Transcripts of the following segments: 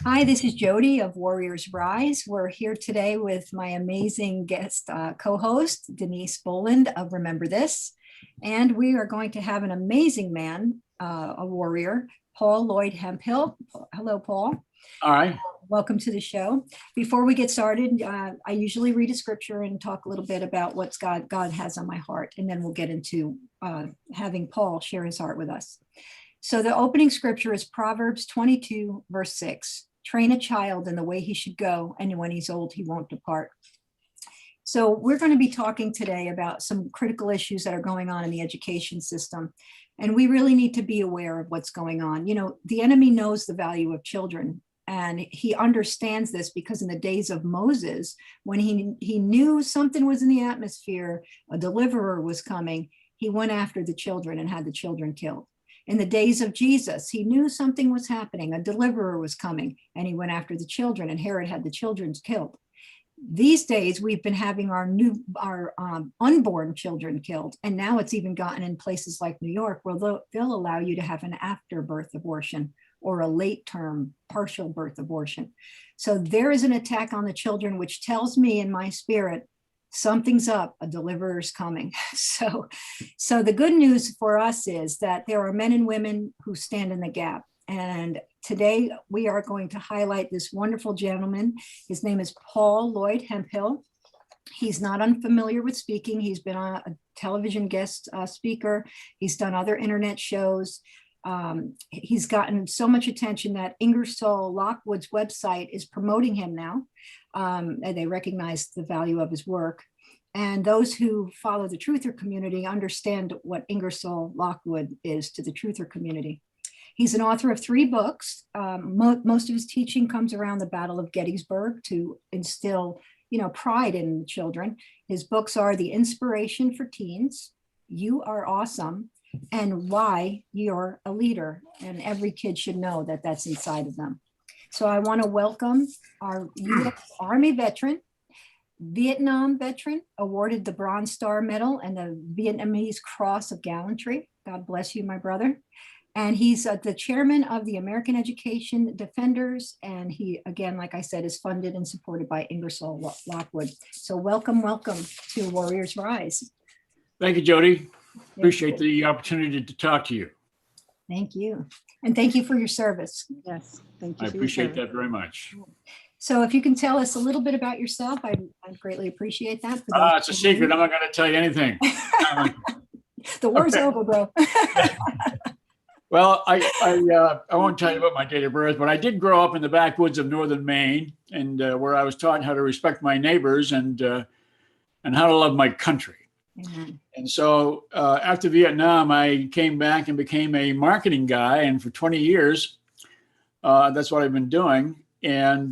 Hi, this is Jody of Warriors Rise. We're here today with my amazing guest co-host, Denise Boland of Remember This. And we are going to have an amazing man, a warrior, Paul Lloyd Hemphill. Hello, Paul. All right. Welcome to the show. Before we get started, I usually read a scripture and talk a little bit about what God has on my heart, and then we'll get into having Paul share his heart with us. So the opening scripture is Proverbs 22, verse 6. Train a child in the way he should go, and when he's old, he won't depart. So we're going to be talking today about some critical issues that are going on in the education system. And we really need to be aware of what's going on. You know, the enemy knows the value of children. And he understands this because in the days of Moses, when he knew something was in the atmosphere, a deliverer was coming, he went after the children and had the children killed. In the days of Jesus, he knew something was happening, a deliverer was coming, and he went after the children, and Herod had the children killed. These days, we've been having our unborn children killed, and now it's even gotten in places like New York where they'll allow you to have an after-birth abortion or a late-term partial birth abortion. So there is an attack on the children, which tells me in my spirit something's up, a deliverer's coming. So the good news for us is that there are men and women who stand in the gap. And today we are going to highlight this wonderful gentleman. His name is Paul Lloyd Hemphill. He's not unfamiliar with speaking. He's been a television guest speaker. He's done other internet shows. He's gotten so much attention that Ingersoll Lockwood's website is promoting him now. And they recognize the value of his work. And those who follow the truther community understand what Ingersoll Lockwood is to the truther community. He's an author of 3 books. Most of his teaching comes around the Battle of Gettysburg to instill, pride in children. His books are The Inspiration for Teens, You Are Awesome, and Why You're a Leader. And every kid should know that that's inside of them. So I want to welcome our U.S. Army veteran, Vietnam veteran, awarded the Bronze Star Medal and the Vietnamese Cross of Gallantry. God bless you, my brother. And he's the chairman of the American Education Defenders. And he, again, like I said, is funded and supported by Ingersoll Lockwood. So welcome to Warriors Rise. Thank you, Jody. Appreciate the opportunity to talk to you. Thank you. And thank you for your service. Yes, thank you. I appreciate that very much. So if you can tell us a little bit about yourself, I'd greatly appreciate that. It's a secret. I'm not going to tell you anything. The war's over, bro. Well, I won't tell you about my date of birth, but I did grow up in the backwoods of northern Maine, and where I was taught how to respect my neighbors and how to love my country. Mm-hmm. And so after Vietnam, I came back and became a marketing guy. And for 20 years, that's what I've been doing. And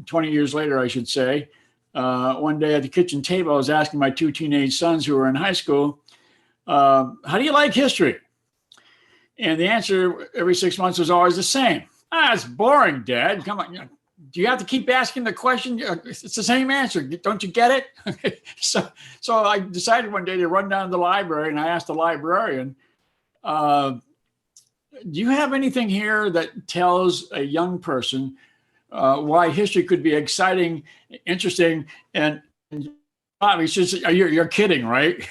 20 years later, I should say, one day at the kitchen table, I was asking my 2 teenage sons who were in high school, how do you like history? And the answer every 6 months was always the same. It's boring, Dad. Come on. Do you have to keep asking the question? It's the same answer. Don't you get it? So I decided one day to run down to the library, and I asked the librarian, do you have anything here that tells a young person why history could be exciting, interesting, and she said, you're kidding, right?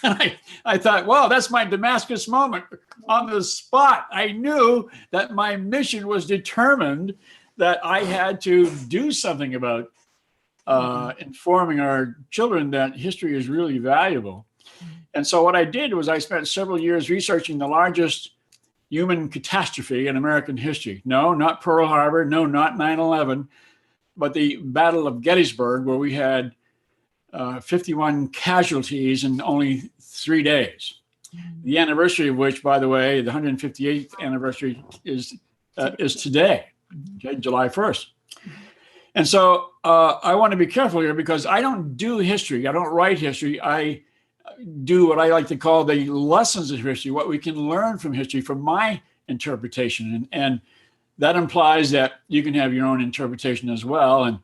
And I thought, well, that's my Damascus moment. On the spot, I knew that my mission was determined, that I had to do something about informing our children that history is really valuable. And so what I did was I spent several years researching the largest human catastrophe in American history. No, not Pearl Harbor. No, not 9/11, but the Battle of Gettysburg, where we had 51 casualties in only 3 days. The anniversary of which, by the way, the 158th anniversary is today, okay, July 1st. And so I want to be careful here because I don't do history. I don't write history. I do what I like to call the lessons of history, what we can learn from history, from my interpretation. And that implies that you can have your own interpretation as well. And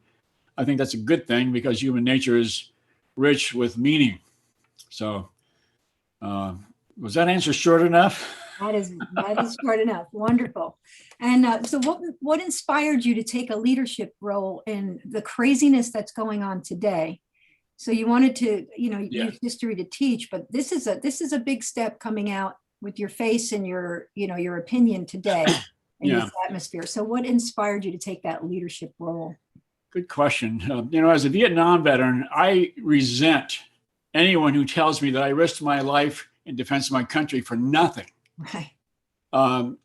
I think that's a good thing because human nature is rich with meaning. So was that answer short enough? That is short enough. Wonderful. And so what inspired you to take a leadership role in the craziness that's going on today? So you wanted to, use history to teach, but this is a big step coming out with your face and your opinion today in this atmosphere. So what inspired you to take that leadership role? Good question. As a Vietnam veteran, I resent anyone who tells me that I risked my life in defense of my country for nothing. Right.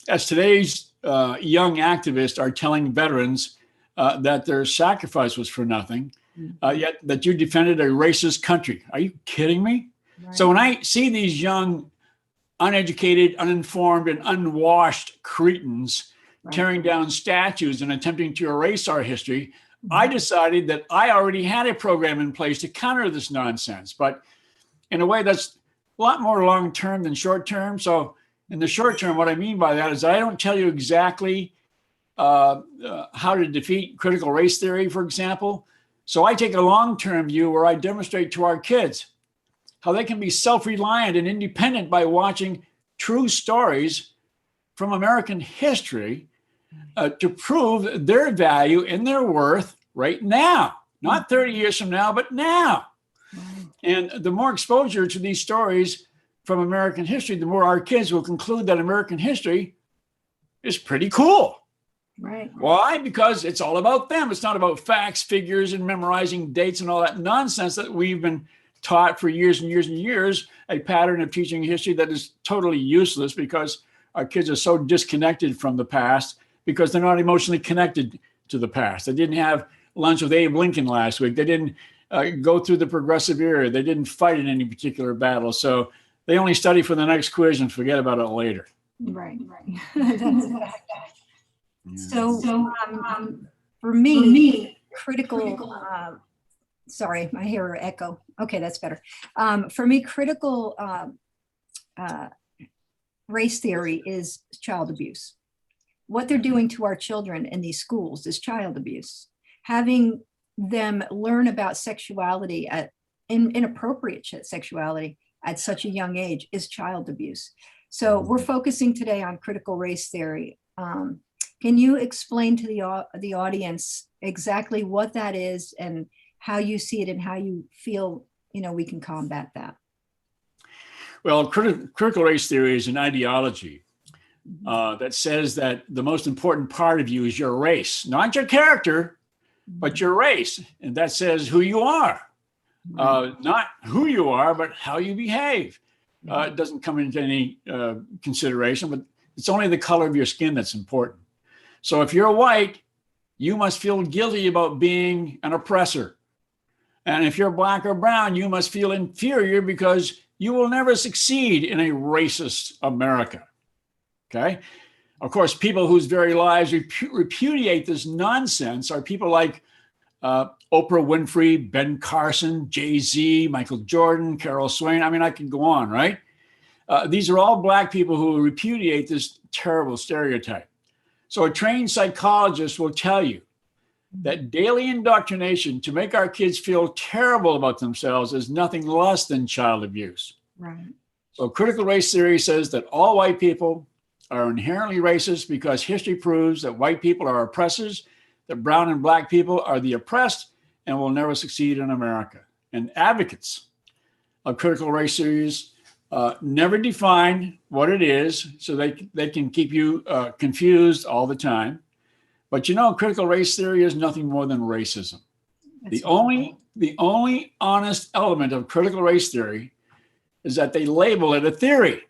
As today's young activists are telling veterans that their sacrifice was for nothing, yet that you defended a racist country. Are you kidding me? Right. So when I see these young, uneducated, uninformed, and unwashed cretins tearing down statues and attempting to erase our history, I decided that I already had a program in place to counter this nonsense. But in a way, that's a lot more long-term than short-term. So in the short term, what I mean by that is I don't tell you exactly how to defeat critical race theory, for example. So I take a long-term view where I demonstrate to our kids how they can be self-reliant and independent by watching true stories from American history to prove their value and their worth right now, not 30 years from now, but now. And the more exposure to these stories from American history, the more our kids will conclude that American history is pretty cool. Right. Why? Because it's all about them. It's not about facts, figures, and memorizing dates and all that nonsense that we've been taught for years and years and years, a pattern of teaching history that is totally useless because our kids are so disconnected from the past because they're not emotionally connected to the past. They didn't have lunch with Abe Lincoln last week. They didn't go through the progressive era. They didn't fight in any particular battle. So they only study for the next quiz and forget about it later. Right. That's a fact. So for me, critical, sorry, I hear an echo. Okay, that's better. For me, critical race theory is child abuse. What they're doing to our children in these schools is child abuse. Having them learn about sexuality, inappropriate sexuality at such a young age is child abuse. So we're focusing today on critical race theory. Can you explain to the audience exactly what that is and how you see it and how you feel, we can combat that? Well, critical race theory is an ideology that says that the most important part of you is your race, not your character, but your race. And that says who you are, not who you are, but how you behave. It doesn't come into any consideration, but it's only the color of your skin that's important. So if you're white, you must feel guilty about being an oppressor. And if you're black or brown, you must feel inferior because you will never succeed in a racist America. Okay? Of course, people whose very lives repudiate this nonsense are people like Oprah Winfrey, Ben Carson, Jay-Z, Michael Jordan, Carol Swain. I mean, I could go on, right? These are all Black people who repudiate this terrible stereotype. So a trained psychologist will tell you that daily indoctrination to make our kids feel terrible about themselves is nothing less than child abuse. Right. So critical race theory says that all white people are inherently racist because history proves that white people are oppressors, that brown and Black people are the oppressed and will never succeed in America. And advocates of critical race theories never define what it is, so they can keep you confused all the time. But critical race theory is nothing more than racism. The only honest element of critical race theory is that they label it a theory.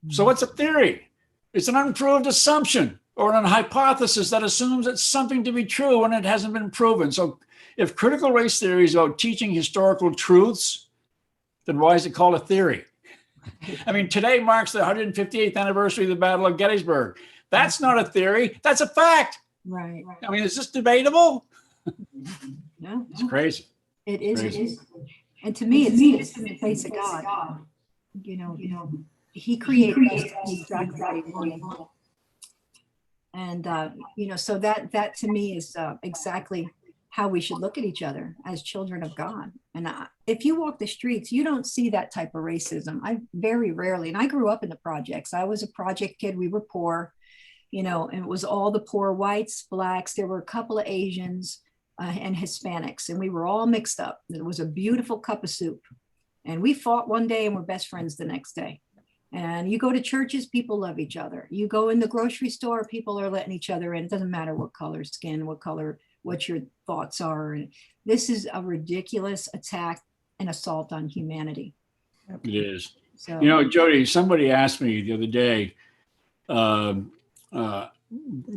So what's a theory? It's an unproved assumption or an hypothesis that assumes it's something to be true when it hasn't been proven. So if critical race theory is about teaching historical truths, then why is it called a theory? I mean, today marks the 158th anniversary of the Battle of Gettysburg. That's not a theory. That's a fact. Right. I mean, is this debatable? No, it's crazy. It is. Crazy. And to me, it's in the face of God. He created us to be exactly what he wanted. And, so that to me is exactly how we should look at each other as children of God. And if you walk the streets, you don't see that type of racism. I very rarely, and I grew up in the projects. I was a project kid. We were poor. and it was all the poor whites, blacks. There were a couple of Asians and Hispanics, and we were all mixed up. It was a beautiful cup of soup. And we fought one day and we're best friends the next day. And you go to churches, people love each other. You go in the grocery store, people are letting each other in. It doesn't matter what color skin, what your thoughts are. And this is a ridiculous attack and assault on humanity. It is. So, Jody, somebody asked me the other day,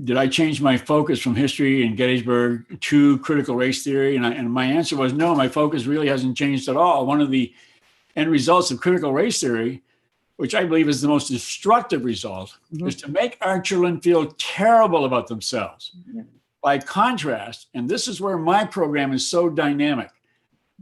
did I change my focus from history in Gettysburg to critical race theory? And my answer was no, my focus really hasn't changed at all. One of the end results of critical race theory, which I believe is the most destructive result, is to make our children feel terrible about themselves. By contrast, and this is where my program is so dynamic,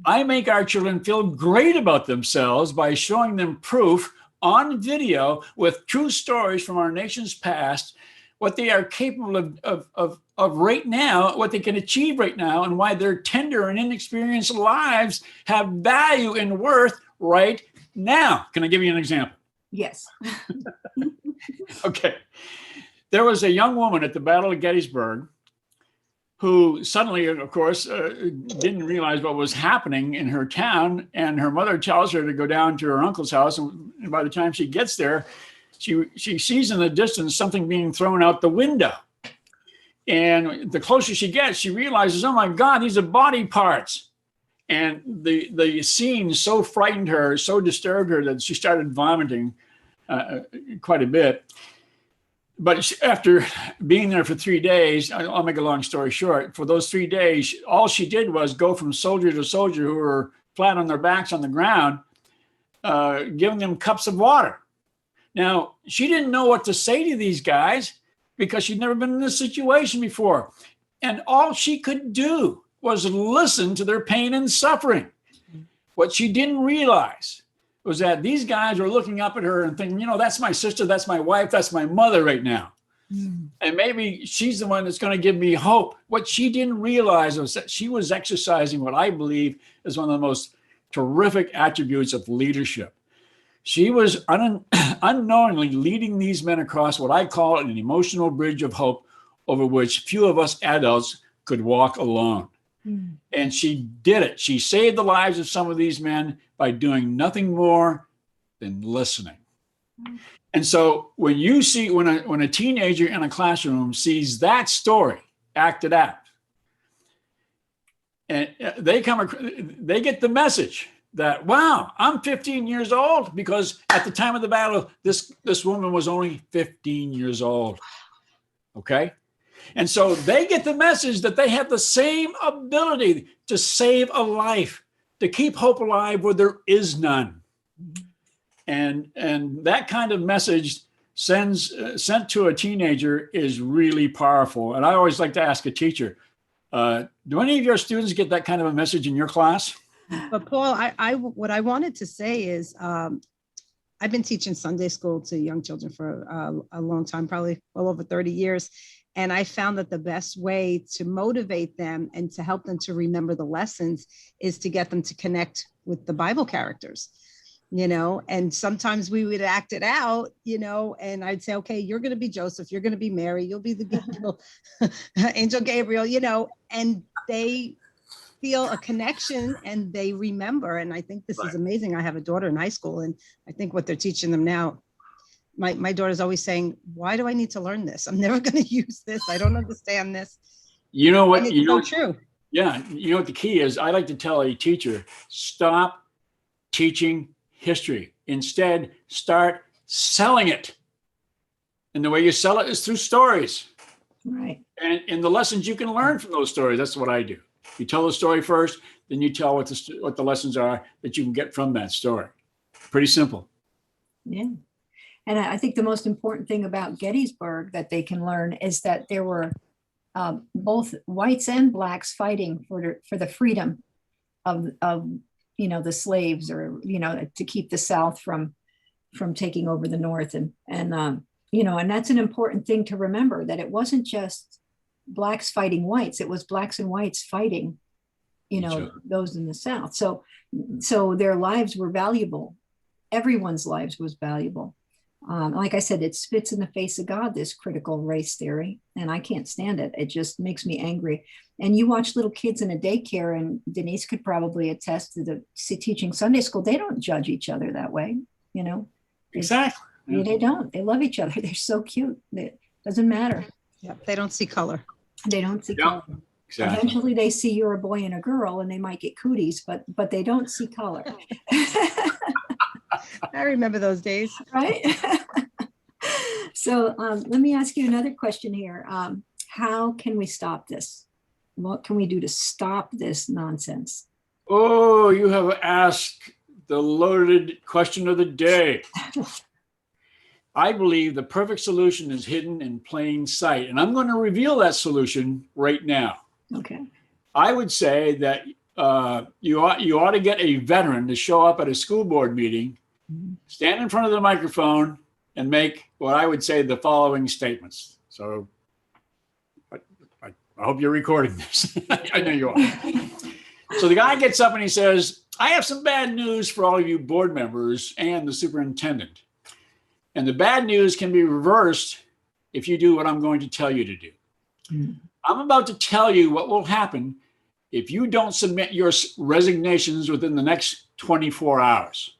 I make our children feel great about themselves by showing them proof on video with true stories from our nation's past, what they are capable of right now, what they can achieve right now, and why their tender and inexperienced lives have value and worth right now. Can I give you an example? Yes. Okay. There was a young woman at the Battle of Gettysburg who suddenly, of course, didn't realize what was happening in her town. And her mother tells her to go down to her uncle's house. And by the time she gets there, she sees in the distance something being thrown out the window. And the closer she gets, she realizes, oh my God, these are body parts. And the scene so frightened her, so disturbed her that she started vomiting quite a bit. But after being there for 3 days, I'll make a long story short, for those 3 days, all she did was go from soldier to soldier who were flat on their backs on the ground, giving them cups of water. Now, she didn't know what to say to these guys because she'd never been in this situation before. And all she could do was listen to their pain and suffering. What she didn't realize was that these guys were looking up at her and thinking, that's my sister, that's my wife, that's my mother right now. And maybe she's the one that's going to give me hope. What she didn't realize was that she was exercising what I believe is one of the most terrific attributes of leadership. She was unknowingly leading these men across what I call an emotional bridge of hope over which few of us adults could walk alone. And she did it. She saved the lives of some of these men by doing nothing more than listening. And so when you see, when a teenager in a classroom sees that story acted out, and they get the message that, wow, I'm 15 years old, because at the time of the battle, this woman was only 15 years old. Okay. And so they get the message that they have the same ability to save a life, to keep hope alive where there is none. And that kind of message sent to a teenager is really powerful. And I always like to ask a teacher, do any of your students get that kind of a message in your class? But Paul, what I wanted to say is, I've been teaching Sunday school to young children for a long time, probably well over 30 years. And I found that the best way to motivate them and to help them to remember the lessons is to get them to connect with the Bible characters, and sometimes we would act it out, and I'd say, okay, you're going to be Joseph, you're going to be Mary, you'll be the Angel Gabriel, and they feel a connection and they remember. And I think this is amazing. I have a daughter in high school, and I think what they're teaching them now, my daughter's always saying, why do I need to learn this? I'm never going to use this. I don't understand this. You know what? It's so true. Yeah. You know what the key is? I like to tell a teacher, stop teaching history. Instead, start selling it. And the way you sell it is through stories. Right. And the lessons you can learn from those stories. That's what I do. You tell the story first, then you tell what the lessons are that you can get from that story. Pretty simple. Yeah. And I think the most important thing about Gettysburg that they can learn is that there were both whites and blacks fighting for the freedom of the slaves, or to keep the South from taking over the North, and that's an important thing to remember, that it wasn't just blacks fighting whites, it was blacks and whites fighting those in the South. So their lives were valuable. Everyone's lives was valuable. Like I said, it spits in the face of God, this critical race theory, and I can't stand it. It just makes me angry. And you watch little kids in a daycare, and Denise could probably attest to teaching Sunday school. They don't judge each other that way, you know. Exactly. They don't. They love each other. They're so cute. It doesn't matter. Yep. They don't see color. They don't see Yep. color. Exactly. Eventually, they see you're a boy and a girl, and they might get cooties, but they don't see color. I remember those days. Right? So let me ask you another question here. How can we stop this? What can we do to stop this nonsense? Oh, you have asked the loaded question of the day. I believe the perfect solution is hidden in plain sight, and I'm going to reveal that solution right now. Okay. I would say that you ought to get a veteran to show up at a school board meeting, stand in front of the microphone, and make what I would say the following statements. So I hope you're recording this. I know you are. So the guy gets up and he says, I have some bad news for all of you board members and the superintendent. And the bad news can be reversed if you do what I'm going to tell you to do. I'm about to tell you what will happen if you don't submit your resignations within the next 24 hours.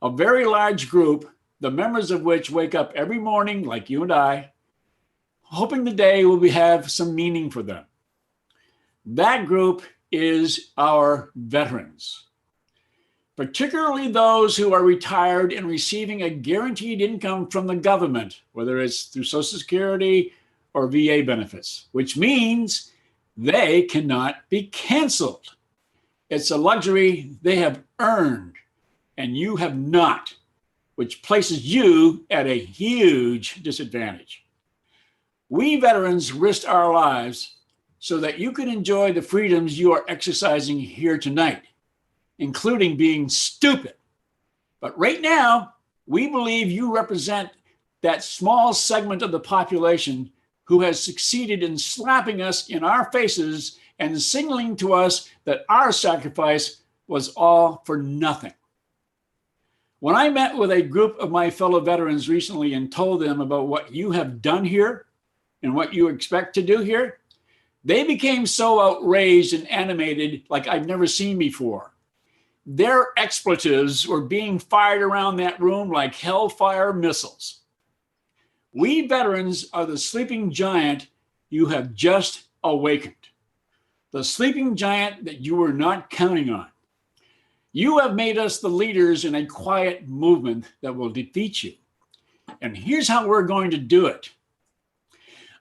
A very large group, the members of which wake up every morning like you and I, hoping the day will have some meaning for them. That group is our veterans, particularly those who are retired and receiving a guaranteed income from the government, whether it's through Social Security or VA benefits, which means they cannot be canceled. It's a luxury they have earned and you have not, which places you at a huge disadvantage. We veterans risked our lives so that you can enjoy the freedoms you are exercising here tonight, including being stupid. But right now, we believe you represent that small segment of the population who has succeeded in slapping us in our faces and signaling to us that our sacrifice was all for nothing. When I met with a group of my fellow veterans recently and told them about what you have done here and what you expect to do here, they became so outraged and animated like I've never seen before. Their expletives were being fired around that room like hellfire missiles. We veterans are the sleeping giant you have just awakened, the sleeping giant that you were not counting on. You have made us the leaders in a quiet movement that will defeat you. And here's how we're going to do it.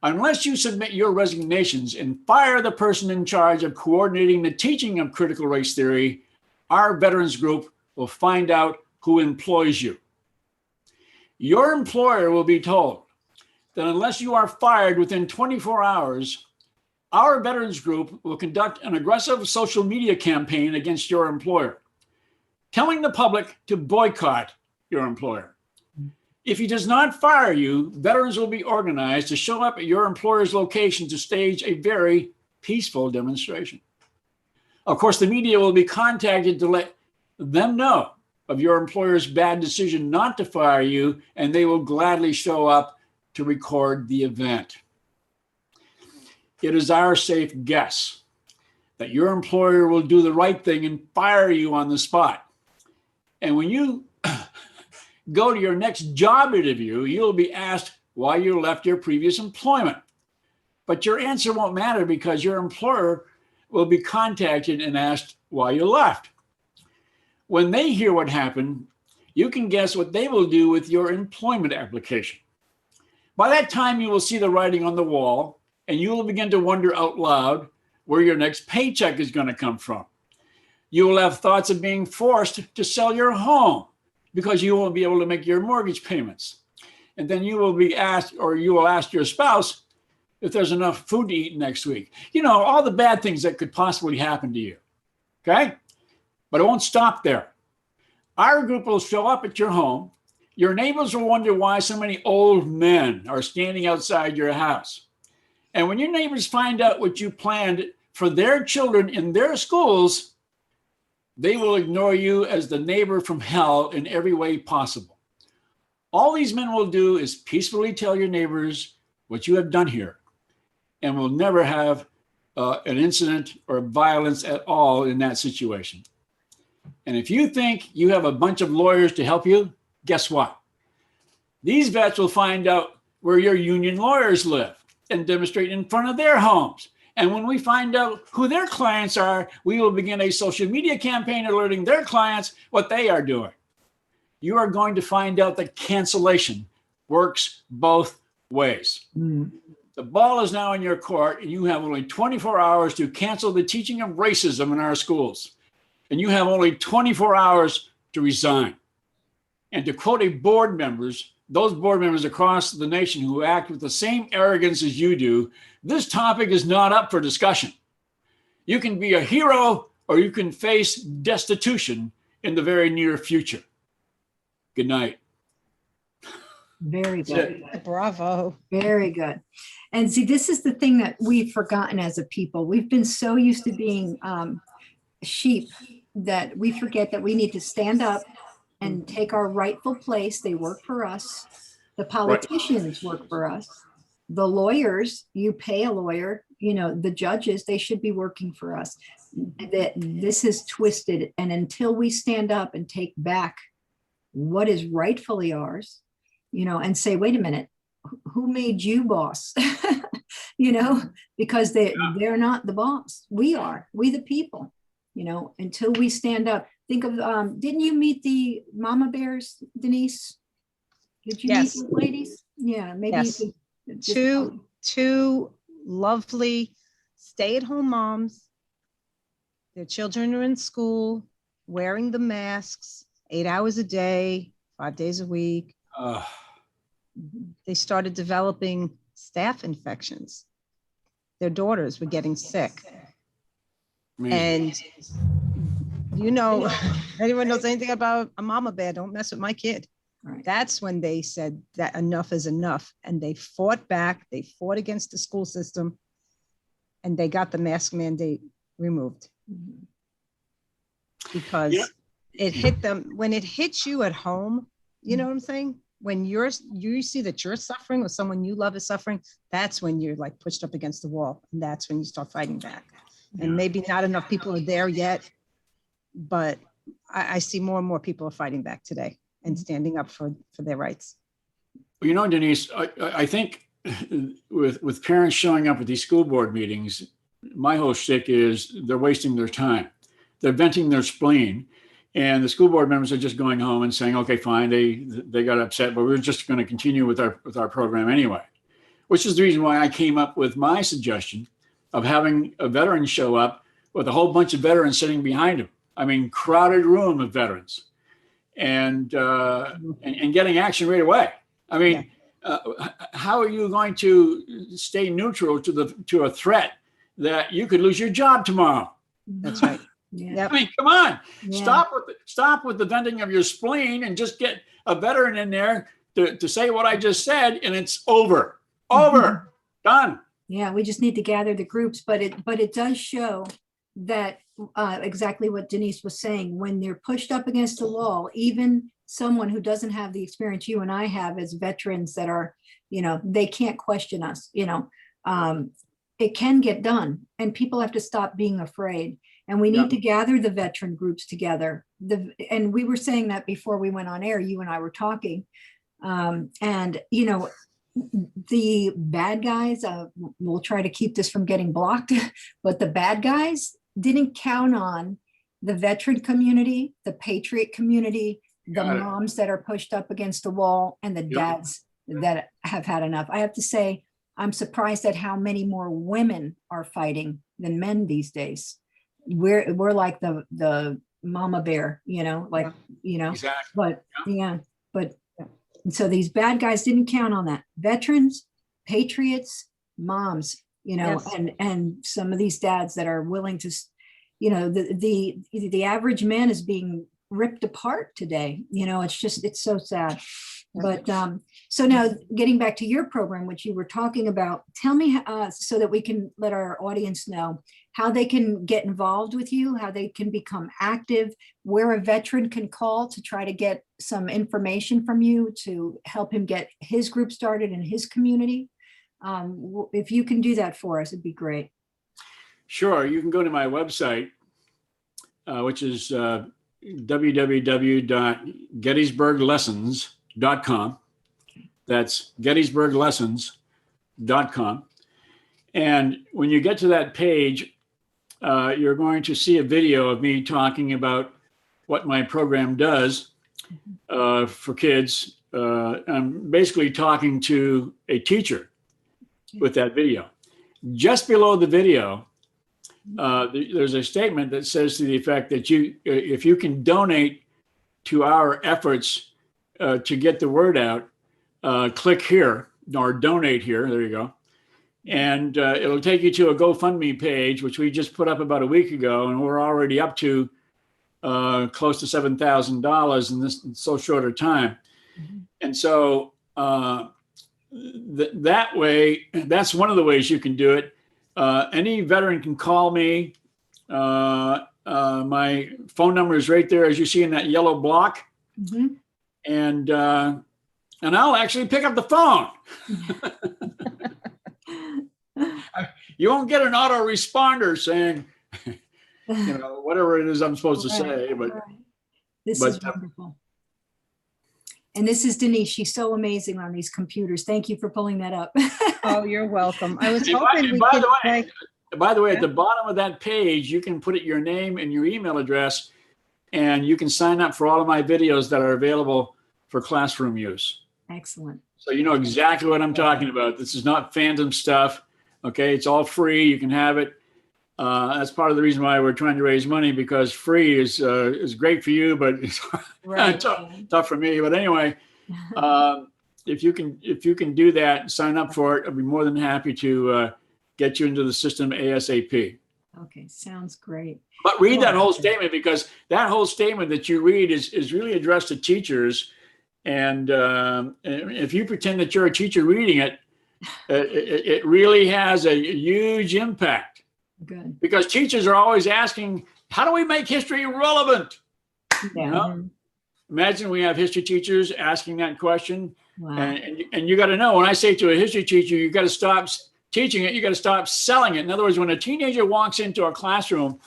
Unless you submit your resignations and fire the person in charge of coordinating the teaching of critical race theory, our veterans group will find out who employs you. Your employer will be told that unless you are fired within 24 hours, our veterans group will conduct an aggressive social media campaign against your employer, telling the public to boycott your employer. If he does not fire you, veterans will be organized to show up at your employer's location to stage a very peaceful demonstration. Of course, the media will be contacted to let them know of your employer's bad decision not to fire you, and they will gladly show up to record the event. It is our safe guess that your employer will do the right thing and fire you on the spot. And when you go to your next job interview, you'll be asked why you left your previous employment. But your answer won't matter because your employer will be contacted and asked why you left. When they hear what happened, you can guess what they will do with your employment application. By that time, you will see the writing on the wall, and you will begin to wonder out loud where your next paycheck is going to come from. You will have thoughts of being forced to sell your home because you won't be able to make your mortgage payments. And then you will be asked, or you will ask your spouse if there's enough food to eat next week. You know, all the bad things that could possibly happen to you, okay? But it won't stop there. Our group will show up at your home. Your neighbors will wonder why so many old men are standing outside your house. And when your neighbors find out what you planned for their children in their schools, they will ignore you as the neighbor from hell in every way possible. All these men will do is peacefully tell your neighbors what you have done here, and will never have an incident or violence at all in that situation. And if you think you have a bunch of lawyers to help you, guess what? These vets will find out where your union lawyers live and demonstrate in front of their homes. And when we find out who their clients are, we will begin a social media campaign alerting their clients what they are doing. You are going to find out that cancellation works both ways. The ball is now in your court, and you have only 24 hours to cancel the teaching of racism in our schools. And you have only 24 hours to resign. And to quote those board members across the nation who act with the same arrogance as you do, this topic is not up for discussion. You can be a hero, or you can face destitution in the very near future. Good night. Very good. Bravo. Very good. And see, this is the thing that we've forgotten as a people. We've been so used to being sheep that we forget that we need to stand up and take our rightful place. They work for us. The politicians work for us. The lawyers, you pay a lawyer, the judges, they should be working for us. That this is twisted. And until we stand up and take back what is rightfully ours, and say, wait a minute, who made you boss? Because they're not the boss. We are, we the people, until we stand up. Think of, didn't you meet the mama bears, Denise? Did you meet the ladies? Yeah, maybe. Yes. Two lovely stay-at-home moms. Their children are in school, wearing the masks, 8 hours a day, 5 days a week. They started developing staph infections. Their daughters were getting sick. And anyone knows anything about a mama bear, don't mess with my kid. Right. That's when they said that enough is enough. And they fought back. They fought against the school system, and they got the mask mandate removed. Because it hit them. When it hits you at home, you know what I'm saying? When you see that you're suffering or someone you love is suffering, that's when you're like pushed up against the wall. And that's when you start fighting back. And maybe not enough people are there yet, but I see more and more people are fighting back today and standing up for their rights. Well, Denise, I think with parents showing up at these school board meetings, my whole shtick is they're wasting their time. They're venting their spleen. And the school board members are just going home and saying, okay, fine, they got upset, but we're just going to continue with our program anyway, which is the reason why I came up with my suggestion of having a veteran show up with a whole bunch of veterans sitting behind him. I mean, crowded room of veterans, and getting action right away. I mean, how are you going to stay neutral to a threat that you could lose your job tomorrow? That's right. Yeah. I mean, come on, stop with the venting of your spleen and just get a veteran in there to say what I just said, and it's over, done. Yeah, we just need to gather the groups, but it does show that exactly what Denise was saying. When they're pushed up against the wall, even someone who doesn't have the experience you and I have as veterans that are, they can't question us. It can get done, and people have to stop being afraid. And we need to gather the veteran groups together. And we were saying that before we went on air, you and I were talking. And, the bad guys, we'll try to keep this from getting blocked, but the bad guys didn't count on the veteran community, the patriot community, the moms that are pushed up against the wall, and the dads that have had enough. I have to say, I'm surprised at how many more women are fighting than men these days. We're like the mama bear, exactly. But so these bad guys didn't count on that. Veterans, patriots, moms, and some of these dads that are willing to, the average man is being ripped apart today. It's so sad. But so now getting back to your program, which you were talking about, tell me so that we can let our audience know how they can get involved with you, how they can become active, where a veteran can call to try to get some information from you to help him get his group started in his community. If you can do that for us, it'd be great. Sure. You can go to my website, which is www.gettysburglessons.com. That's gettysburglessons.com. And when you get to that page, you're going to see a video of me talking about what my program does for kids. I'm basically talking to a teacher with that video. Just below the video, there's a statement that says to the effect that if you can donate to our efforts to get the word out, click here or donate here. There you go. And it'll take you to a GoFundMe page, which we just put up about a week ago, and we're already up to close to $7,000 in this so short a time. Mm-hmm. And so that way, that's one of the ways you can do it. Any veteran can call me. My phone number is right there, as you see in that yellow block. Mm-hmm. And I'll actually pick up the phone. You won't get an autoresponder saying, whatever it is I'm supposed to say. But this is wonderful. And this is Denise. She's so amazing on these computers. Thank you for pulling that up. Oh, you're welcome. I was hoping by the way, at the bottom of that page, you can put your name and your email address, and you can sign up for all of my videos that are available for classroom use. Excellent. So you know exactly what I'm talking about. This is not phantom stuff. Okay, it's all free. You can have it. That's part of the reason why we're trying to raise money, because free is great for you, but it's tough for me. But anyway, if you can do that, sign up for it. I'll be more than happy to get you into the system ASAP. Okay, sounds great. But read that whole statement, because that whole statement that you read is really addressed to teachers. And if you pretend that you're a teacher reading it, it really has a huge impact. Good. Because teachers are always asking, how do we make history relevant? Yeah. You know? Imagine we have history teachers asking that question. Wow. And you got to know, when I say to a history teacher, you got to stop teaching it, you got to stop selling it. In other words, when a teenager walks into a classroom,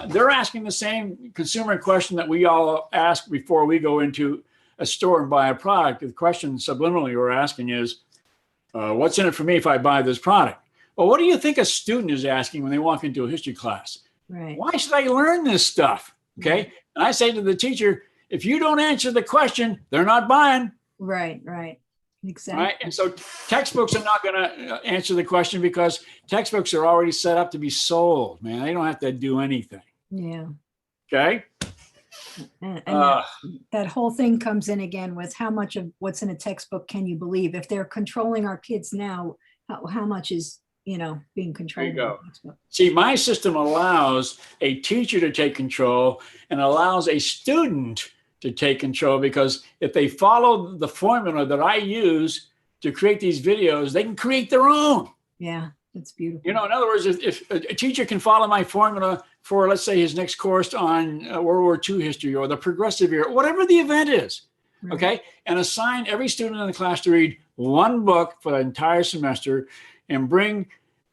they're asking the same consumer question that we all ask before we go into a store and buy a product. The question subliminally we're asking is, what's in it for me if I buy this product? Well, what do you think a student is asking when they walk into a history class? Right. Why should I learn this stuff? Okay. And I say to the teacher, if you don't answer the question, they're not buying. Right. Exactly. Right. And so textbooks are not going to answer the question, because textbooks are already set up to be sold, man. They don't have to do anything. Yeah. Okay. And that whole thing comes in again with how much of what's in a textbook can you believe? If they're controlling our kids now, how much is, being controlled? There you go. See, my system allows a teacher to take control and allows a student to take control, because if they follow the formula that I use to create these videos, they can create their own. Yeah, that's beautiful. In other words, if a teacher can follow my formula for, let's say, his next course on World War II history or the Progressive Era, whatever the event is, okay, and assign every student in the class to read one book for the entire semester, and bring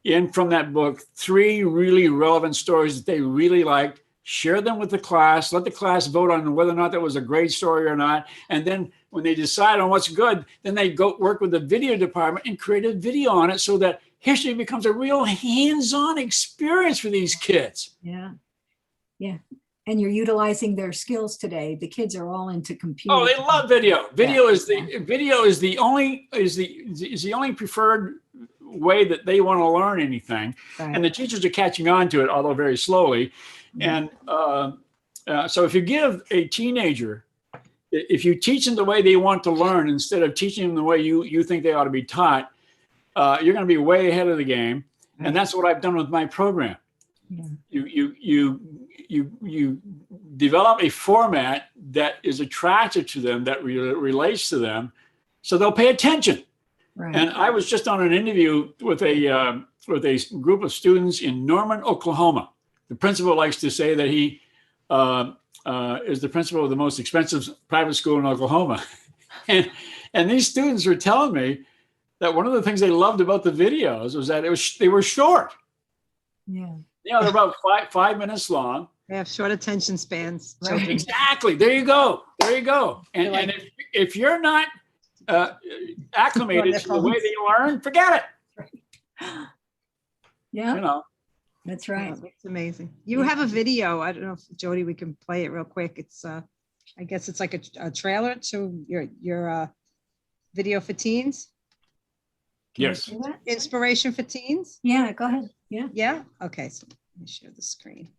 in from that book 3 really relevant stories that they really liked, share them with the class, let the class vote on whether or not that was a great story or not. And then when they decide on what's good, then they go work with the video department and create a video on it, so that history becomes a real hands-on experience for these kids. Yeah. And you're utilizing their skills today. The kids are all into computers. Oh, they love video. Video is the only preferred way that they want to learn anything. Right. And the teachers are catching on to it, although very slowly. And so if you give a teenager, if you teach them the way they want to learn instead of teaching them the way you think they ought to be taught, you're going to be way ahead of the game. And that's what I've done with my program. Yeah. You develop a format that is attractive to them, that relates to them, so they'll pay attention. Right. And I was just on an interview with a group of students in Norman, Oklahoma. The principal likes to say that he is the principal of the most expensive private school in Oklahoma. And these students were telling me that one of the things they loved about the videos was that they were short. Yeah. You know, they're about five minutes long. They have short attention spans. Right. Children. Exactly. There you go. There you go. And, Like- and if you're not acclimated to the way they learn, forget it. Yeah, You know. that's right. Yeah, it's amazing. You have a video. I don't know if Jody, we can play it real quick. It's I guess it's like a trailer to your video for teens, Can I Yes. do that? inspiration for teens. Yeah, go ahead. Yeah. Yeah. Okay. So let me share the screen.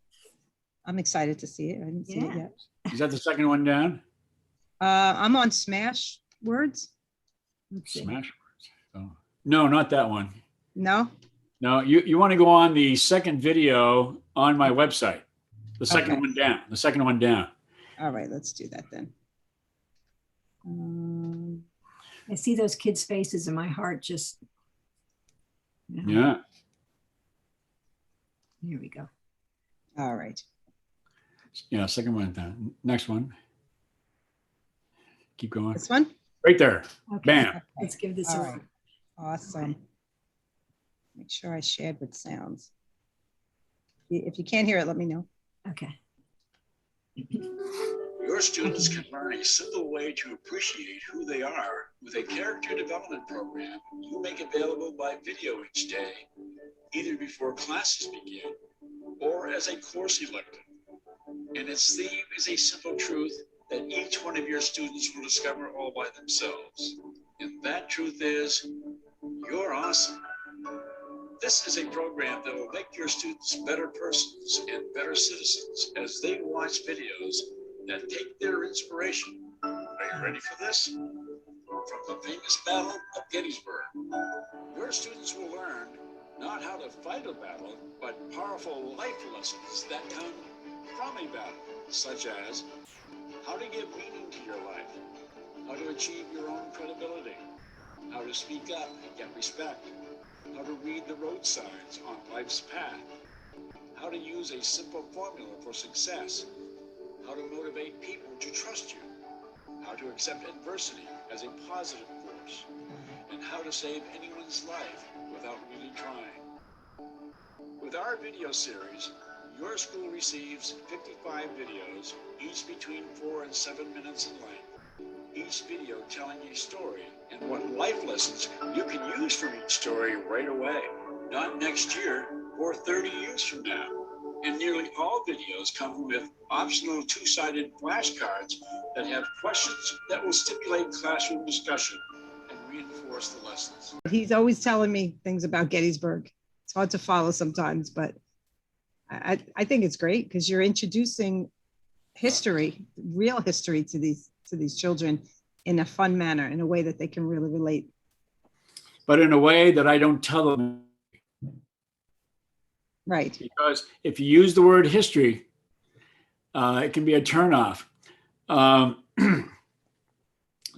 I'm excited to see it. I didn't see it Yeah. yet. Is that the second one down? I'm on Smash Words. Let's see. Smash words. Oh. No, not that one. No. No, you want to go on the second video on my website. The second Okay. one down. The second one down. All right. Let's do that then. I see those kids' faces and my heart just. Yeah. Here we go. All right. Yeah, second one down. Next one. Keep going. This one. Right there. Okay. Bam. Let's give this All a right. Awesome. Make sure I shared with sounds. If you can't hear it, let me know. Okay. Your students can learn a simple way to appreciate who they are with a character development program you make available by video each day, either before classes begin or as a course elective. And its theme is a simple truth that each one of your students will discover all by themselves. And that truth is, you're awesome. This is a program that will make your students better persons and better citizens as they watch videos that take their inspiration. Are you ready for this? From the famous Battle of Gettysburg, your students will learn not how to fight a battle, but powerful life lessons that come from a battle, such as how to give meaning to your life, how to achieve your own credibility, how to speak up and get respect, how to read the road signs on life's path, how to use a simple formula for success, how to motivate people to trust you, how to accept adversity as a positive force, and how to save anyone's life without really trying. With our video series, your school receives 55 videos, each between 4 and 7 minutes in length, each video telling a story and what life lessons you can use from each story right away, not next year or 30 years from now. And nearly all videos come with optional two-sided flashcards that have questions that will stimulate classroom discussion and reinforce the lessons. He's always telling me things about Gettysburg. It's hard to follow sometimes, but I think it's great because you're introducing history, real history to these children in a fun manner, in a way that they can really relate. But in a way that I don't tell them. Right. Because if you use the word history, it can be a turnoff. In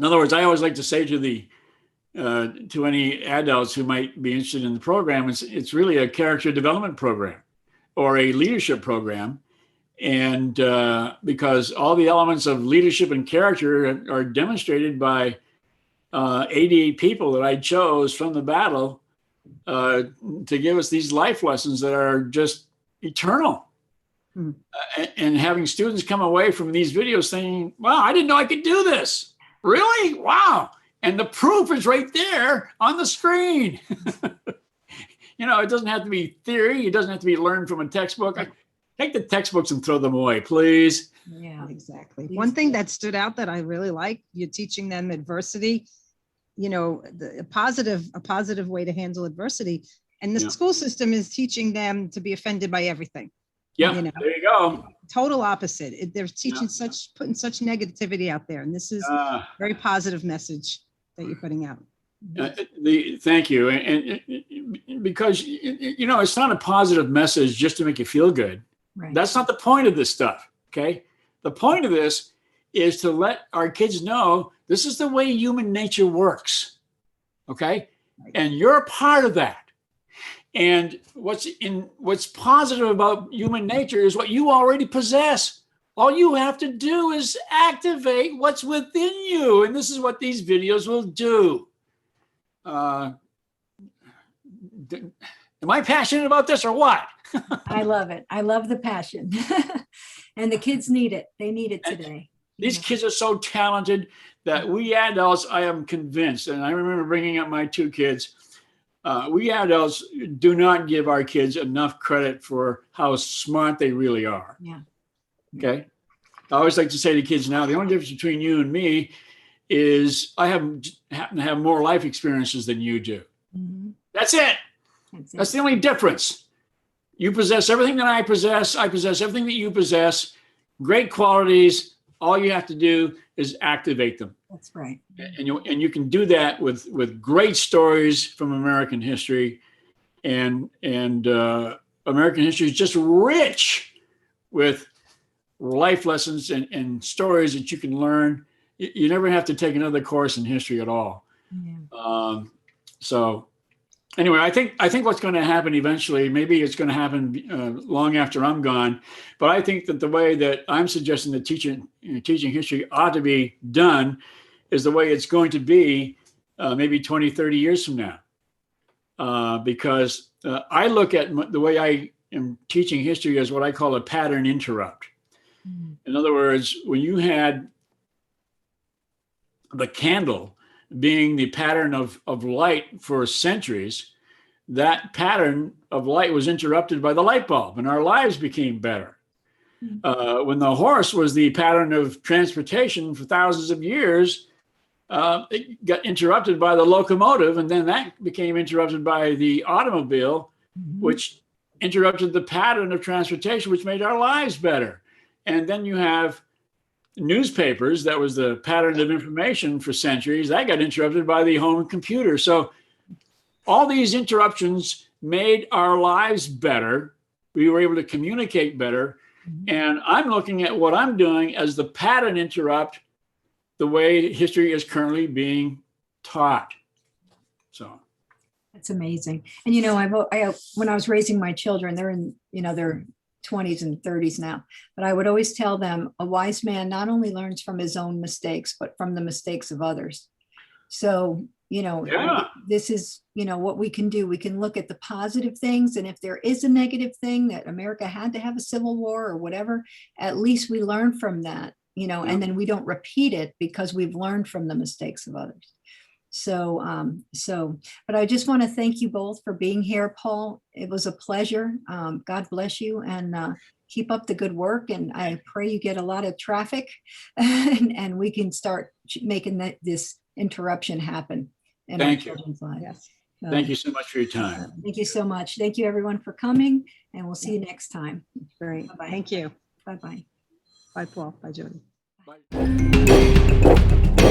other words, I always like to say to any adults who might be interested in the program, it's really a character development program or a leadership program. And because all the elements of leadership and character are demonstrated by 88 people that I chose from the battle to give us these life lessons that are just eternal. And having students come away from these videos saying, wow, I didn't know I could do this. Really? Wow. And the proof is right there on the screen. You know, it doesn't have to be theory. It doesn't have to be learned from a textbook. Take the textbooks and throw them away, please. Yeah. Exactly. One thing that stood out that I really like, you're teaching them adversity, you know, a positive way to handle adversity. And the Yeah. school system is teaching them to be offended by everything. Yeah, You know. there you go. Total opposite. They're teaching Yeah. putting such negativity out there. And this is a very positive message that you're putting out. Thank you. And because, you know, it's not a positive message just to make you feel good. Right. That's not the point of this stuff. Okay. the point of this is to let our kids know this is the way human nature works. Okay. And you're a part of that. And what's positive about human nature is what you already possess. All you have to do is activate what's within you. And this is what these videos will do. Am I passionate about this or what? I love it. I love the passion. And the kids need it. They need it today. These kids are so talented that we adults, I am convinced, and I remember bringing up my two kids, we adults do not give our kids enough credit for how smart they really are. Yeah. Okay. I always like to say to kids now, the only difference between you and me is I happen to have more life experiences than you do. Mhm. That's it. That's the only difference. You possess everything that I possess. I possess everything that you possess. Great qualities. All you have to do is activate them. That's right. And you can do that with great stories from American history, and American history is just rich with life lessons and stories that you can learn. You never have to take another course in history at all. Yeah. So anyway, I think what's going to happen eventually, maybe it's going to happen long after I'm gone, but I think that the way that I'm suggesting that teaching history ought to be done is the way it's going to be maybe 20, 30 years from now. Because I look at the way I am teaching history as what I call a pattern interrupt. In other words, when you had the candle being the pattern of light for centuries, that pattern of light was interrupted by the light bulb and our lives became better. When the horse was the pattern of transportation for thousands of years, it got interrupted by the locomotive, and then that became interrupted by the automobile, which interrupted the pattern of transportation, which made our lives better. And then you have newspapers, that was the pattern of information for centuries, that got interrupted by the home computer. So all these interruptions made our lives better. We were able to communicate better. And I'm looking at what I'm doing as the pattern interrupt the way history is currently being taught. So That's amazing. And, I when I was raising my children, they're in, their 20s and 30s now, but I would always tell them a wise man not only learns from his own mistakes, but from the mistakes of others. So, this is, what we can do. We can look at the positive things. And if there is a negative thing that America had to have a civil war or whatever, at least we learn from that, and then we don't repeat it because we've learned from the mistakes of others. So, but I just want to thank you both for being here, Paul. It was a pleasure. God bless you, and keep up the good work. And I pray you get a lot of traffic and we can start making this interruption happen in our children's lives. Yes. Thank you so much for your time. Thank you so much. Thank you everyone for coming, and we'll see you next time. Great. Bye-bye. Thank you. Bye-bye. Bye, Paul. Bye, Jody. Bye.